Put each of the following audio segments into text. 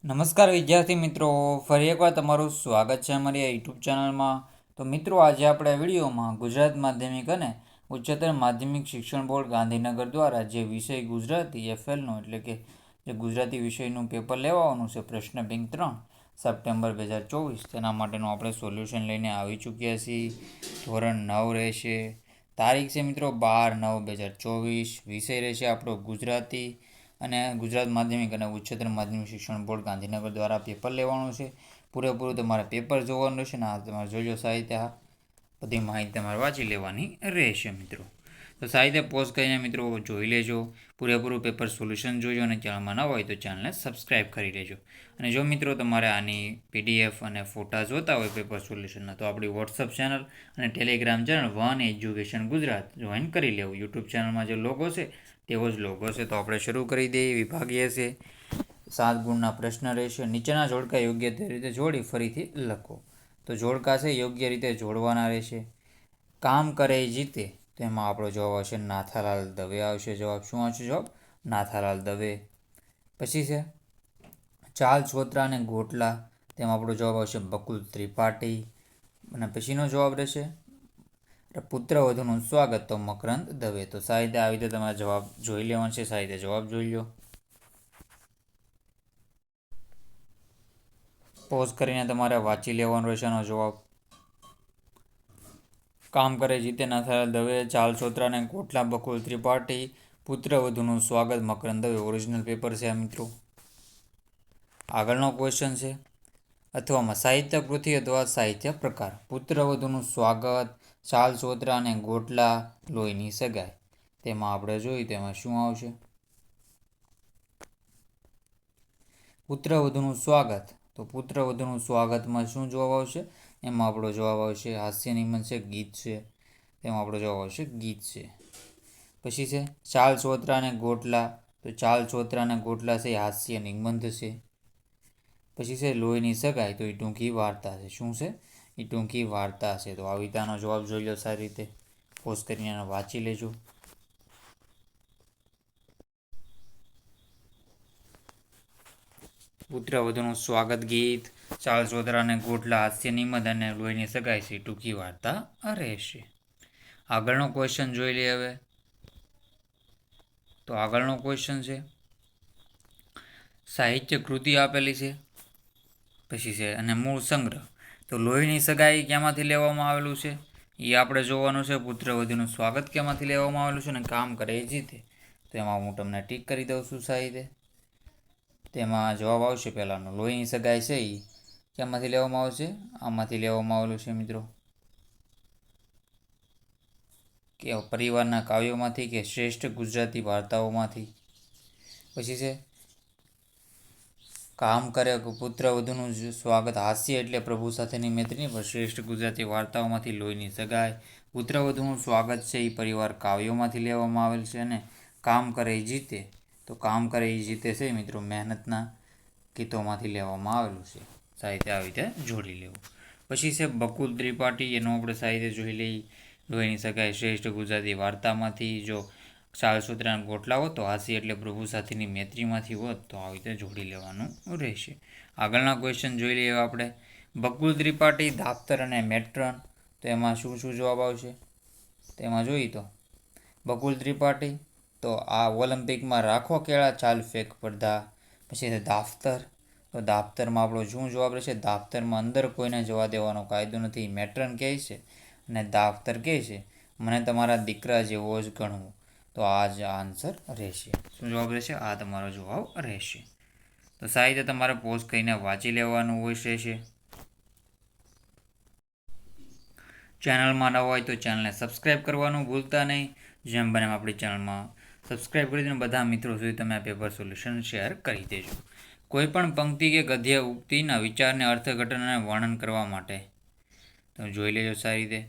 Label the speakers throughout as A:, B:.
A: નમસ્કાર વિદ્યાર્થી મિત્રો, ફરી એકવાર તમારું સ્વાગત છે અમારી આ યુટ્યુબ ચેનલમાં. તો મિત્રો, આજે આપણે આ વિડીયોમાં ગુજરાત માધ્યમિક અને ઉચ્ચતર માધ્યમિક શિક્ષણ બોર્ડ ગાંધીનગર દ્વારા જે વિષય ગુજરાતી એફએલનું એટલે કે જે ગુજરાતી વિષયનું પેપર લેવાનું છે પ્રશ્ન બેંક 3 સપ્ટેમ્બર 2024, તેના માટેનું આપણે સોલ્યુશન લઈને આવી ચૂક્યા છીએ. ધોરણ 9 રહેશે. તારીખ છે મિત્રો 12/9/2024. વિષય રહેશે આપણો ગુજરાતી અને ગુજરાત માધ્યમિક અને ઉચ્ચતર માધ્યમિક શિક્ષણ બોર્ડ ગાંધીનગર દ્વારા પેપર લેવાનું છે. પૂરેપૂરું તમારે પેપર જોવાનું રહેશે ને આ તમારે જોજો સાહિત્ય, બધી માહિતી તમારે વાંચી લેવાની રહેશે મિત્રો. તો સાહિત્ય પોઝ કરીને મિત્રો જોઈ લેજો, પૂરેપૂરું પેપર સોલ્યુશન જોજો અને ચેનલમાં ન હોય તો ચેનલને સબસ્ક્રાઈબ કરી લેજો. અને જો મિત્રો તમારે આની પીડીએફ અને ફોટા જોતા હોય પેપર સોલ્યુશનના તો આપણી વોટ્સઅપ ચેનલ અને Telegram channel one education Gujarat join કરી લેવું. યુટ્યુબ ચેનલમાં જે લોગો છે તેવો જ લોગો છે. તો આપણે શરૂ કરી દઈએ. વિભાગીય છે, 7 ગુણના પ્રશ્ન રહેશે. નીચેના જોડકા યોગ્ય રીતે જોડી ફરીથી લખો. તો જોડકા છે યોગ્ય રીતે જોડવાના રહેશે. કામ કરે જીતે, તો એમાં આપણો જવાબ આવશે નાથાલાલ દવે આવશે. જવાબ શું આવશે? જવાબ નાથાલાલ દવે. પછી છે ચાલ છોતરા અને ગોટલા, તેમાં આપણો જવાબ આવશે બકુલ ત્રિપાઠી. અને પછીનો જવાબ રહેશે પુત્રવધુનું સ્વાગત, તો મકરંદ દવે. તો સાહિત્ય આવી રીતે તમારે જવાબ જોઈ લેવાનો છે. સાહિત્ય જવાબ જોઈ લો. પોઝ કરીને તમારે વાંચી લેવાનો રહેશે એનો જવાબ. કામ કરે જીતે નાથાલાલ દવે, ચાલ છોતરા અને ગોટલા બકુલ ત્રિપાઠી, પુત્રવધુનું સ્વાગત મકરંદ દવે. ઓરિજિનલ પેપર છે આ મિત્રો. આગળનો ક્વેશ્ચન છે અથવામાં સાહિત્ય કૃતિ અથવા સાહિત્ય પ્રકાર. પુત્રવધુનું સ્વાગત, ચાલ છોતરા અને ગોટલા, લોહીની સગાઈ. તેમાં આપણે જોઈએ તેમાં શું આવશે? પુત્રવધુનું સ્વાગત. તો પુત્રવધુનું સ્વાગતમાં શું જવાબ આવશે? એમાં આપણો જવાબ આવશે હાસ્ય નિબંધ છે, ગીત છે. તેમાં આપણો જવાબ આવશે ગીત છે. પછી છે ચાલ છોતરા અને ગોટલા, તો ચાલ છોતરા અને ગોટલા છે હાસ્ય નિબંધ છે. પછી છે લોહીની સગાઈ, તો એ ટૂંકી વાર્તા છે. શું છે? એ ટૂંકી વાર્તા છે. તો આવી રીતેનો જવાબ જોઈ લો સારી રીતે. પોઝ કરીને વાંચી લેજો. પુત્રવધુનું સ્વાગત ગીત, ચાલ છોતરા અને ગોટલા હાસ્ય નિબંધ અને લોહીની સગાઈ છે ટૂંકી વાર્તા રહેશે. આગળનો ક્વેશ્ચન જોઈ લઈએ હવે. તો આગળનો ક્વેશ્ચન છે સાહિત્ય કૃતિ આપેલી છે, પછી છે અને મૂળ સંગ્રહ. તો લોહીની સગાઈ ક્યાંમાંથી લેવામાં આવેલું છે એ આપણે જોવાનું છે. પુત્રવધુનું સ્વાગત ક્યાંમાંથી લેવામાં આવેલું છે અને કામ કરે એ જીતે, તો એમાં હું તમને ટીક કરી દઉં છું સાહિત્ય. તેમાં જવાબ આવશે પહેલાંનો લોહીની સગાઈ છે એ ક્યાંમાંથી લેવામાં આવશે? આમાંથી લેવામાં આવેલું છે મિત્રો, કે પરિવારના કાવ્યોમાંથી કે શ્રેષ્ઠ ગુજરાતી વાર્તાઓમાંથી. પછી છે કામ કરે પુત્રવધુનું સ્વાગત હાસ્ય એટલે પ્રભુ સાથેની મૈત્રી પર શ્રેષ્ઠ ગુજરાતી વાર્તાઓમાંથી લોહીની સગાઈ. પુત્રવધુનું સ્વાગત છે એ પરિવાર કાવ્યોમાંથી લેવામાં આવેલ છે. અને કામ કરે એ જીતે, તો કામ કરે એ જીતે છે મિત્રો મહેનતના ગીતોમાંથી લેવામાં આવેલું છે. સાહિત્ય આવી રીતે જોડી લેવું. પછી છે બકુલ ત્રિપાઠી, એનું આપણે સાહિત્ય જોઈ લઈએ. લોહીની સગાઈ શ્રેષ્ઠ ગુજરાતી વાર્તામાંથી. જો ચાલ છોતરા ગોટલા હોત તો હાસ્ય એટલે પ્રભુ સાથેની મૈત્રીમાંથી હોત, તો આવી રીતે જોડી લેવાનું રહેશે. આગળના ક્વેશ્ચન જોઈ લઈએ આપણે. બકુલ ત્રિપાઠી, દાફતર અને મેટ્રન, તો એમાં શું શું જવાબ આવશે? તેમાં જોઈએ તો બકુલ ત્રિપાઠી, તો આ ઓલિમ્પિકમાં રાખો કેળા ચાલ ફેંક પડધા. પછી છે દાફતર, તો દાફતરમાં આપણો શું જવાબ રહેશે? દાફતરમાં અંદર કોઈને જવા દેવાનો કાયદો નથી. મેટ્રન કહે છે અને દાફતર કહે છે મને તમારા દીકરા જેવો જ ગણવું, તો આ જ આન્સર રહેશે. શું જવાબ રહેશે? આ તમારો જવાબ રહેશે. તો સાહિત્ય તમારે પોઝ કરીને વાંચી લેવાનું હોય છે. ચેનલમાં ન હોય તો ચેનલને સબસ્ક્રાઈબ કરવાનું ભૂલતા નહીં. જેમ બને આપણી ચેનલમાં સબસ્ક્રાઈબ કરી દઈને બધા મિત્રો સુધી તમે આ પેપર સોલ્યુશન શેર કરી દેજો. કોઈપણ પંક્તિ કે ગદ્ય ઉક્તિના વિચારને અર્થઘટન અને વર્ણન કરવા માટે તમે જોઈ લેજો સારી રીતે.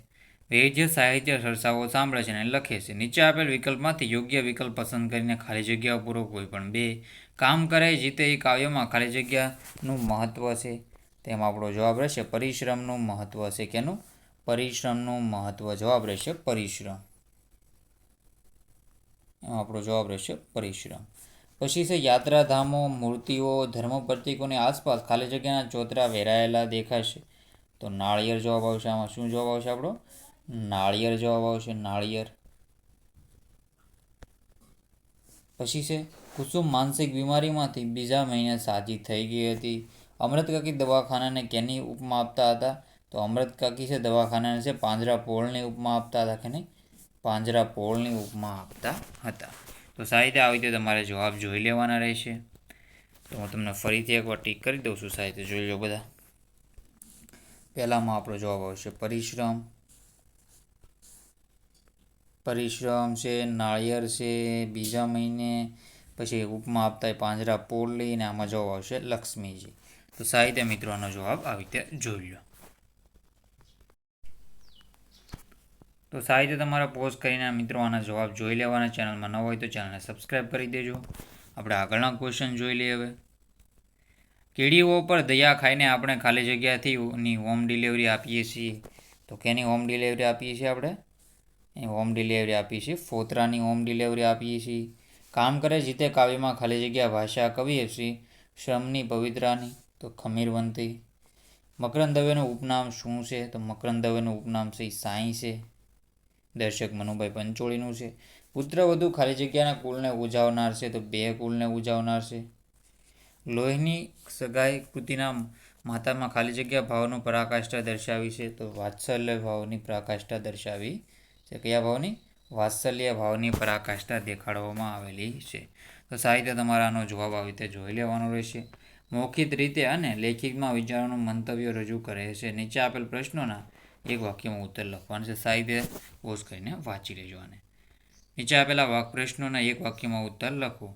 A: વૈદ્ય સાહિત્ય ચર્ચાઓ સાંભળે છે અને લખે છે. નીચે આપેલ વિકલ્પમાંથી યોગ્ય વિકલ્પ પસંદ કરીને ખાલી જગ્યાઓ પૂરો. કોઈ પણ 2. કામ કરે જીતે એ કાવ્યમાં ખાલી જગ્યાનું મહત્ત્વ છે. તેમાં આપણો જવાબ રહેશે પરિશ્રમનું મહત્ત્વ છે. કેનું? પરિશ્રમનું મહત્ત્વ. જવાબ રહેશે પરિશ્રમ. એમાં આપણો જવાબ રહેશે પરિશ્રમ. પછી છે યાત્રાધામો, મૂર્તિઓ, ધર્મ પ્રતીકોની આસપાસ ખાલી જગ્યાના ચોતરા વેરાયેલા દેખાશે. તો નાળિયેર જવાબ આવશે. આમાં શું જવાબ આવશે આપણો? નાળિયેર જવાબ આવશે. નાળિયેર. પછી છે કુસુમ માનસિક બીમારીમાંથી બીજા મહિને સાજી થઈ ગઈ હતી. અમૃતકાકી દવાખાનાને કેની ઉપમા આપતા હતા? તો અમૃતકાકી છે દવાખાનાને છે પાંજરાપોળની ઉપમા આપતા હતા કે નહીં? પાંજરાપોળની ઉપમા આપતા હતા. તો સાહિત્ય આવી રીતે તમારે જવાબ જોઈ લેવાના રહેશે. તો હું તમને ફરીથી એકવાર ટીક કરી દઉં છું. સાહિત્ય જોઈ લો બધા. પહેલામાં આપણો જવાબ આવશે પરિશ્રમ. પરિશ્રમ છે, નાળિયેર છે, બીજા મહિને, પછી ઉપમા આપતા પાંજરાપોળની, અને આમાં જવાબ આવશે લક્ષ્મીજી. તો સાહિત્ય મિત્રોનો જવાબ આવી રીતે જોઈ લો. તો સાહિત્ય તમારા પોઝ કરીને મિત્રો આના જવાબ જોઈ લેવાના. ચેનલમાં ન હોય તો ચેનલને સબસ્ક્રાઈબ કરી દેજો. આપણે આગળના ક્વેશ્ચન જોઈ લઈએ હવે. કીડીઓ પર દયા ખાઈને આપણે ખાલી જગ્યાથી હોમ ડિલિવરી આપીએ છીએ. તો કેની હોમ ડિલિવરી આપીએ છીએ આપણે? હોમ ડિલિવરી આપીએ છીએ. ફોતરાની હોમ ડિલિવરી આપીએ છીએ. કામ કરે જીતે કાવ્યમાં ખાલી જગ્યા ભાષા કવિયશ્રી શ્રમની પવિત્રાની. તો ખમીરવંતી. મકરંદ દવેનું ઉપનામ શું છે? તો મકરંદ દવેનું ઉપનામ છે સાંઈ છે. દર્શક મનુભાઈ પંચોળીનું છે. પુત્રવધુ ખાલી જગ્યાના કુળને ઉજાવનાર છે. તો બે કુળને ઉજાવનાર છે. લોહીની સગાઈ કૃતિના માતામાં ખાલી જગ્યા ભાવનું પરાકાષ્ઠા દર્શાવી છે. તો વાત્સલ્ય ભાવની પરાકાષ્ઠા દર્શાવી છે. કયા ભાવની? વાત્સલ્ય ભાવની પરાકાષ્ઠા દેખાડવામાં આવેલી છે. તો સાહિત્ય તમારાનો જવાબ આવી રીતે જોઈ લેવાનો રહેશે. મૌખિક રીતે અને લેખિતમાં વિચારોનું મંતવ્ય રજૂ કરે છે. નીચે આપેલ પ્રશ્નોના એક વાક્યમાં ઉત્તર લખવાનું છે. સાહિત્ય પોઝ કરીને વાંચી લેજો. આને નીચે આપેલા પ્રશ્નોના એક વાક્યમાં ઉત્તર લખો.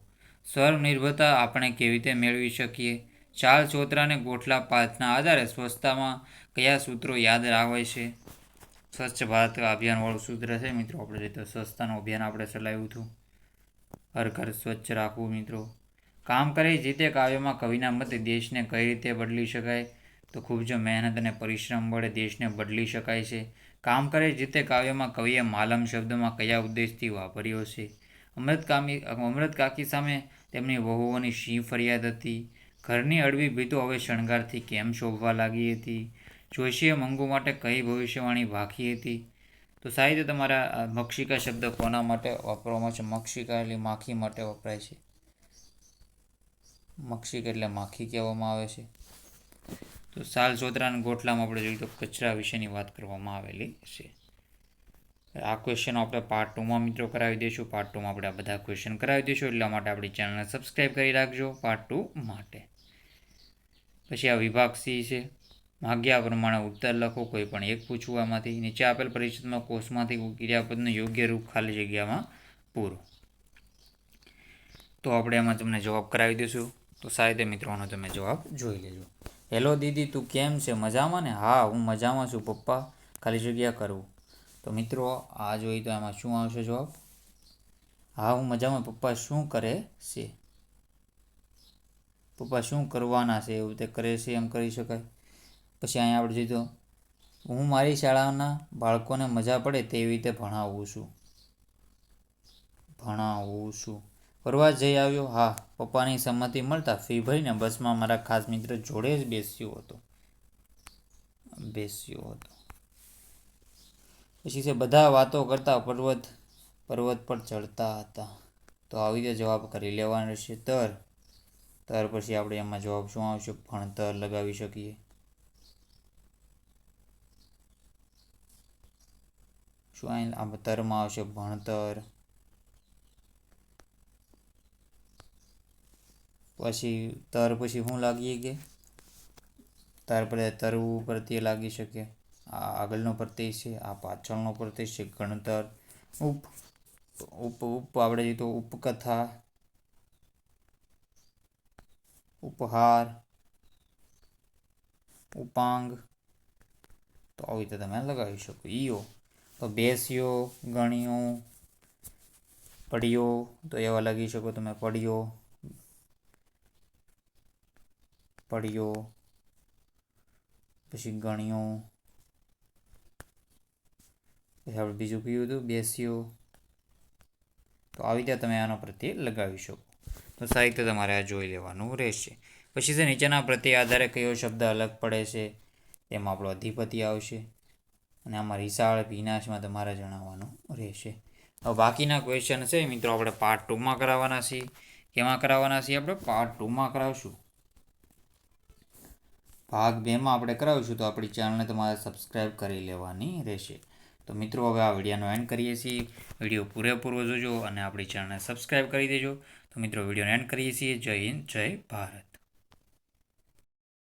A: સ્વનિર્ભરતા આપણે કેવી રીતે મેળવી શકીએ? ચાલ ચોતરાને ગોઠલા પાથના આધારે સ્વચ્છતામાં કયા સૂત્રો યાદ આવે છે? સ્વચ્છ ભારત અભિયાનવાળું સૂત્ર છે મિત્રો. આપણે રીતે સ્વચ્છતાનું અભિયાન આપણે ચલાવ્યું હતું. હર ઘર સ્વચ્છ રાખવું મિત્રો. કામ કરે જીતે કાવ્યમાં કવિના મતે દેશને કઈ રીતે બદલી શકાય? તો ખૂબ જ મહેનત અને પરિશ્રમ વડે દેશને બદલી શકાય છે. કામ કરે જીતે કાવ્યમાં કવિએ માલમ શબ્દમાં કયા ઉદ્દેશથી વાપર્યો છે? અમૃત કાકી સામે તેમની વહુઓની શી ફરિયાદ હતી? ઘરની અળવી ભીતો હવે શણગારથી કેમ શોભવા લાગી હતી? જોશીએ મંગુ માટે કઈ ભવિષ્યવાણી ભાખી હતી? તો સાહિત્ય તમારા મક્ષિકા શબ્દ કોના માટે વાપરવામાં છે? મક્ષિકા એટલે માખી માટે વપરાય છે. મક્ષિકા એટલે માખી કહેવામાં આવે છે. તો સાલ ચોતરાના ગોઠલામાં આપણે જોઈએ તો કચરા વિશેની વાત કરવામાં આવેલી છે. આ ક્વેશ્ચન આપણે પાર્ટ 2માં મિત્રો કરાવી દઈશું. પાર્ટ 2માં આપણે આ બધા ક્વેશ્ચન કરાવી દઈશું. એટલા માટે આપણી ચેનલને સબસ્ક્રાઈબ કરી રાખજો પાર્ટ 2 માટે. પછી આ વિભાગ સી છે. માગ્યા પ્રમાણે ઉત્તર લખો. કોઈ પણ એક પૂછવું આમાંથી. નીચે આપેલ પરિચિતમાં કોષમાંથી ક્રિયાપદનું યોગ્ય રૂપ ખાલી જગ્યામાં પૂરો. તો આપણે એમાં તમને જવાબ કરાવી દઈશું. તો સાહિત્ય મિત્રોનો તમે જવાબ જોઈ લેજો. હેલો દીદી, તું કેમ છે? મજામાં ને? હા, હું મજામાં છું પપ્પા. ખાલી જગ્યા કરવું. તો મિત્રો આ જોઈએ તો એમાં શું આવશે જવાબ? હા, હું મજામાં. પપ્પા શું કરે છે? પપ્પા શું કરવાના છે? એવું તે કરે છે એમ કરી શકાય. પછી અહીંયા આપણે જોઈએ તો હું મારી શાળાના બાળકોને મજા પડે તેવી રીતે ભણાવું છું. ફરવા જઈ આવ્યો? હા, પપ્પાની સંમતિ મળતા ફી ભરીને બસમાં મારા ખાસ મિત્ર જોડે જ બેસ્યો હતો. પછી છે બધા વાતો કરતા પર્વત પર ચડતા હતા. તો આવી રીતે જવાબ કરી લેવાનો રહેશે. તર પછી આપણે એમાં જવાબ શું આવશે? ભણતર લગાવી શકીએ. શું આ તરમાં આવશે? ભણતર. પછી પછી શું લાગીએ કે તરવું પ્રત્યે લાગી શકે. આ આગળનો પ્રત્યય છે, આ પાછળનો પ્રત્યય છે. ગણતર. આપણે જોઈએ તો ઉપકથા, ઉપહાર, ઉપાંગ. તો આવી રીતે તમે લગાવી શકો. ઈયો તો બેસ્યો, ગણ્યો, પડ્યો. તો એવા લગી શકો તમે. પડ્યો. પછી ગણ્યો. પછી આપણે બીજું કયું હતું? બેસ્યો. તો આવી રીતે તમે આનો પ્રત્યય લગાવી શકો. તો તો સારી રીતે તમારે આ જોઈ લેવાનું રહેશે. પછી છે નીચેના પ્રત્યય આધારે કયો શબ્દ અલગ પડે છે તેમાં આપણો અધિપતિ આવશે અને આમાં રિસાળ વિનાશમાં તમારે જણાવવાનું રહેશે. હવે બાકીના ક્વેશ્ચન છે મિત્રો આપણે પાર્ટ 2માં કરાવવાના છીએ. કેમાં કરાવવાના છીએ? આપણે પાર્ટ 2માં કરાવશું. ભાગ 2માં આપણે કરાવીશું તો આપણી ચેનલને તમારે સબસ્ક્રાઈબ કરી લેવાની રહેશે. તો મિત્રો હવે આ વિડીયોનો એન્ડ કરીએ છીએ. વિડીયો પૂરેપૂરો જોજો અને આપણી ચેનલને સબસ્ક્રાઈબ કરી દેજો. તો મિત્રો વિડીયોનો એન્ડ કરીએ છીએ. જય હિન્દ, જય ભારત.